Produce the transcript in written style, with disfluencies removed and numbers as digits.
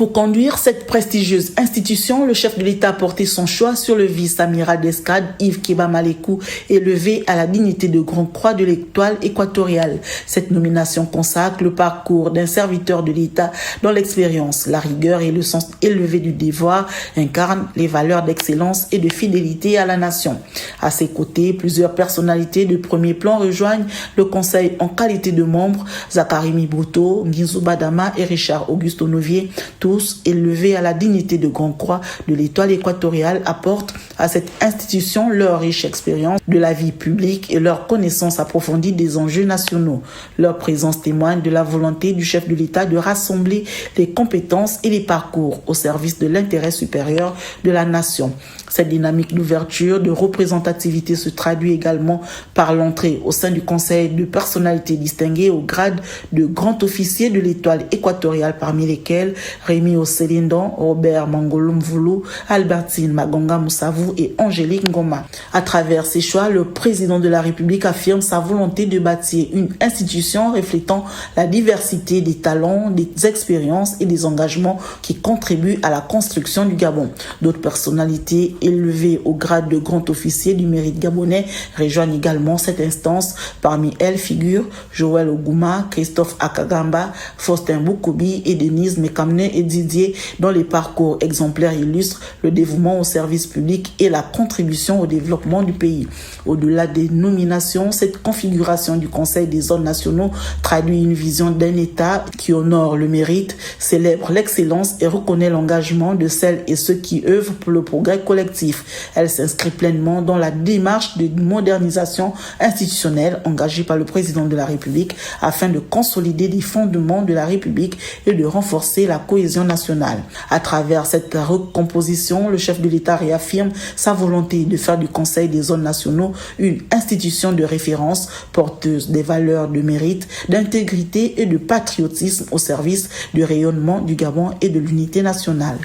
Pour conduire cette prestigieuse institution, le chef de l'État a porté son choix sur le vice-amiral d'escadre Yves Keba Malekou, élevé à la dignité de Grande Croix de l'Étoile équatoriale. Cette nomination consacre le parcours d'un serviteur de l'État dont l'expérience, la rigueur et le sens élevé du devoir incarnent les valeurs d'excellence et de fidélité à la nation. À ses côtés, plusieurs personnalités de premier plan rejoignent le Conseil en qualité de membres, Zakari Mibouto, Nginzou Badama et Richard Auguste Onovier, tous élevés à la dignité de Grande Croix de l'Étoile équatoriale, apportent à cette institution leur riche expérience de la vie publique et leur connaissance approfondie des enjeux nationaux. Leur présence témoigne de la volonté du chef de l'État de rassembler les compétences et les parcours au service de l'intérêt supérieur de la nation. Cette dynamique d'ouverture, de représentativité se traduit également par l'entrée au sein du Conseil de personnalités distinguées au grade de grand officier de l'Étoile équatoriale, parmi lesquels Rémi Oselindon, Robert Mangolo Mvoulou, Albertine Magonga Moussavou et Angélique Ngoma. À travers ces choix, le président de la République affirme sa volonté de bâtir une institution reflétant la diversité des talents, des expériences et des engagements qui contribuent à la construction du Gabon. D'autres personnalités élevées au grade de grand officier du mérite gabonais rejoignent également cette instance. Parmi elles figurent Joël Ogouma, Christophe Akagamba, Faustin Boukoubi et Denise Mekamne et Didier, dont les parcours exemplaires illustrent le dévouement au service public et la contribution au développement du pays. Au-delà des nominations, cette configuration du Conseil des ordres nationaux traduit une vision d'un État qui honore le mérite, célèbre l'excellence et reconnaît l'engagement de celles et ceux qui œuvrent pour le progrès collectif. Elle s'inscrit pleinement dans la démarche de modernisation institutionnelle engagée par le président de la République afin de consolider les fondements de la République et de renforcer la cohésion nationale. À travers cette recomposition, le chef de l'État réaffirme sa volonté de faire du Conseil des ordres nationaux une institution de référence porteuse des valeurs de mérite, d'intégrité et de patriotisme au service du rayonnement du Gabon et de l'unité nationale.